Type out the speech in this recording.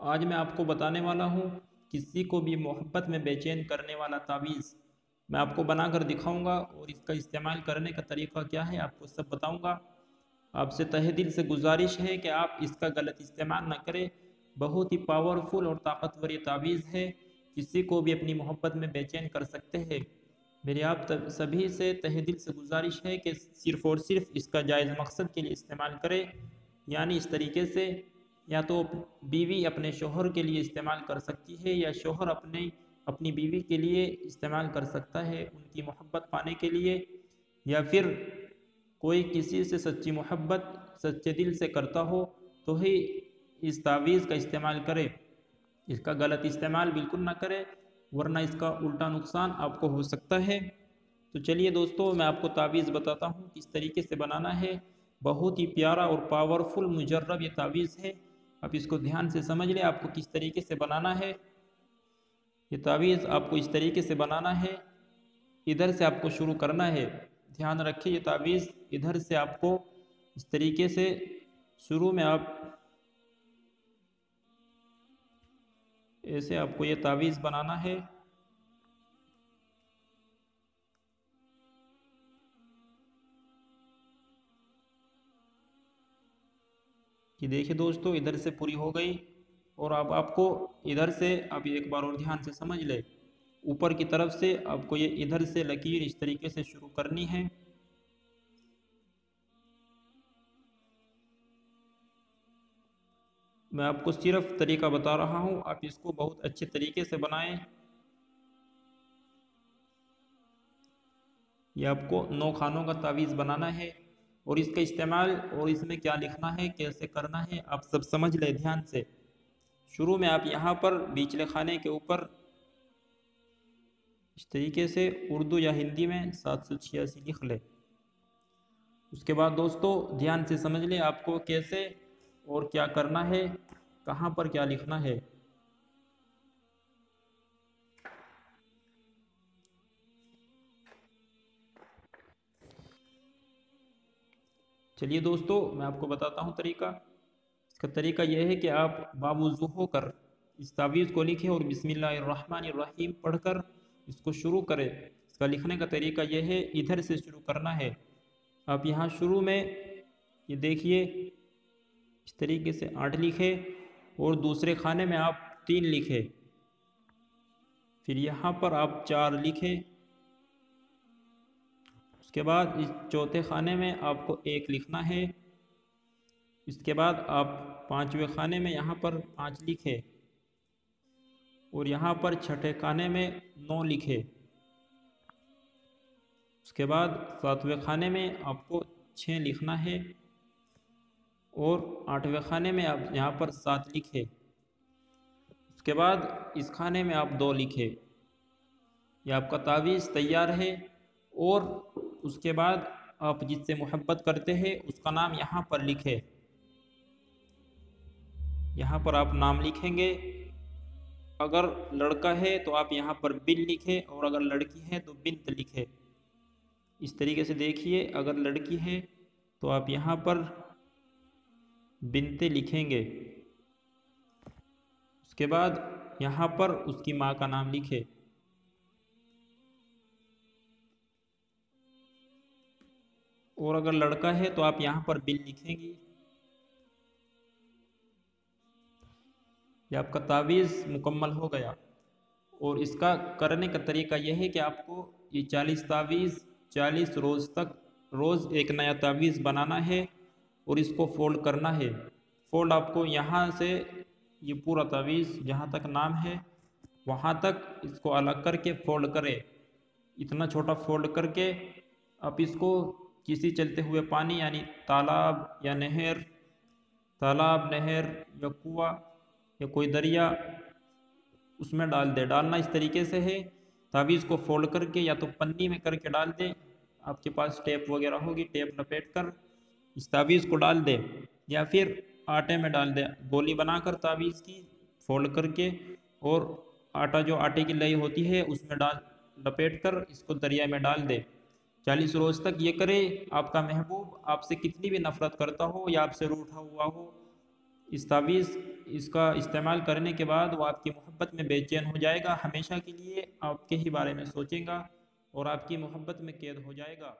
आज मैं आपको बताने वाला हूँ किसी को भी मोहब्बत में बेचैन करने वाला तावीज़। मैं आपको बनाकर दिखाऊंगा और इसका इस्तेमाल करने का तरीका क्या है आपको सब बताऊंगा। आपसे तहे दिल से गुजारिश है कि आप इसका गलत इस्तेमाल न करें। बहुत ही पावरफुल और ताकतवर ये तावीज़ है, किसी को भी अपनी मोहब्बत में बेचैन कर सकते हैं। मेरी आप सभी से तहे दिल से गुजारिश है कि सिर्फ़ और सिर्फ इसका जायज़ मकसद के लिए इस्तेमाल करें, यानी इस तरीके से या तो बीवी अपने शोहर के लिए इस्तेमाल कर सकती है या शोहर अपनी बीवी के लिए इस्तेमाल कर सकता है उनकी मोहब्बत पाने के लिए, या फिर कोई किसी से सच्ची मोहब्बत सच्चे दिल से करता हो तो ही इस तावीज़ का इस्तेमाल करे। इसका गलत इस्तेमाल बिल्कुल ना करें, वरना इसका उल्टा नुकसान आपको हो सकता है। तो चलिए दोस्तों, मैं आपको तावीज़ बताता हूँ किस तरीके से बनाना है। बहुत ही प्यारा और पावरफुल मुजर्रब ये तावीज़ है। आप इसको ध्यान से समझ लें आपको किस तरीके से बनाना है। ये तावीज़ आपको इस तरीके से बनाना है, इधर से आपको शुरू करना है। ध्यान रखिए, ये तावीज़ इधर से आपको इस तरीके से शुरू में आप ऐसे आपको ये तावीज़ बनाना है। कि देखिए दोस्तों, इधर से पूरी हो गई और अब आपको इधर से आप एक बार और ध्यान से समझ ले, ऊपर की तरफ से आपको ये इधर से लकीर इस तरीके से शुरू करनी है। मैं आपको सिर्फ तरीका बता रहा हूँ, आप इसको बहुत अच्छे तरीके से बनाएं। ये आपको 9 खानों का तावीज़ बनाना है और इसका इस्तेमाल और इसमें क्या लिखना है कैसे करना है आप सब समझ ले ध्यान से। शुरू में आप यहाँ पर बीचले खाने के ऊपर इस तरीके से उर्दू या हिंदी में 786 लिख ले। उसके बाद दोस्तों ध्यान से समझ ले आपको कैसे और क्या करना है, कहाँ पर क्या लिखना है। चलिए दोस्तों, मैं आपको बताता हूँ तरीका। इसका तरीका यह है कि आप बावुज़ू होकर इस तावीज़ को लिखें और बिस्मिल्लाहिर्रहमानिर्रहीम पढ़कर इसको शुरू करें। इसका लिखने का तरीका यह है, इधर से शुरू करना है। आप यहाँ शुरू में ये देखिए इस तरीके से 8 लिखे और दूसरे खाने में आप 3 लिखे, फिर यहाँ पर आप 4 लिखे। उसके बाद इस चौथे खाने में आपको 1 लिखना है। इसके बाद आप 5वें खाने में यहाँ पर 5 लिखे और यहाँ पर छठे खाने में 9 लिखे। उसके बाद 7वें खाने में आपको 6 लिखना है और 8वें खाने में आप यहाँ पर 7 लिखे। उसके बाद इस खाने में आप 2 लिखे। ये आपका तावीज़ तैयार है। और उसके बाद आप जिससे मोहब्बत करते हैं उसका नाम यहाँ पर लिखे। यहाँ पर आप नाम लिखेंगे। अगर लड़का है तो आप यहाँ पर बिन लिखें और अगर लड़की है तो बिन्त लिखे। इस तरीके से देखिए, अगर लड़की है तो आप यहाँ पर बिनते लिखेंगे। उसके बाद यहाँ पर उसकी माँ का नाम लिखे। और अगर लड़का है तो आप यहाँ पर बिन लिखेंगी। ये आपका तावीज़ मुकम्मल हो गया। और इसका करने का तरीका यह है कि आपको ये 40 तावीज़ 40 रोज़ तक रोज़ एक नया तावीज़ बनाना है और इसको फोल्ड करना है। फोल्ड आपको यहाँ से ये पूरा तावीज़ जहाँ तक नाम है वहाँ तक इसको अलग करके फोल्ड करें। इतना छोटा फोल्ड करके आप इसको किसी चलते हुए पानी यानी तालाब या नहर, तालाब नहर या कुआं या कोई दरिया उसमें डाल दे। डालना इस तरीके से है, तावीज़ को फोल्ड करके या तो पन्नी में करके डाल दें, आपके पास टेप वगैरह होगी, टेप लपेट कर इस तावीज़ को डाल दें, या फिर आटे में डाल दें। गोली बनाकर तावीज़ की फोल्ड करके और आटा जो आटे की लई होती है उसमें डाल लपेट कर इसको दरिया में डाल दें। 40 रोज़ तक ये करे। आपका महबूब आपसे कितनी भी नफ़रत करता हो या आपसे रूठा हुआ हो, इस तावीज़ इसका इस्तेमाल करने के बाद वो आपकी मोहब्बत में बेचैन हो जाएगा, हमेशा के लिए आपके ही बारे में सोचेगा और आपकी मोहब्बत में कैद हो जाएगा।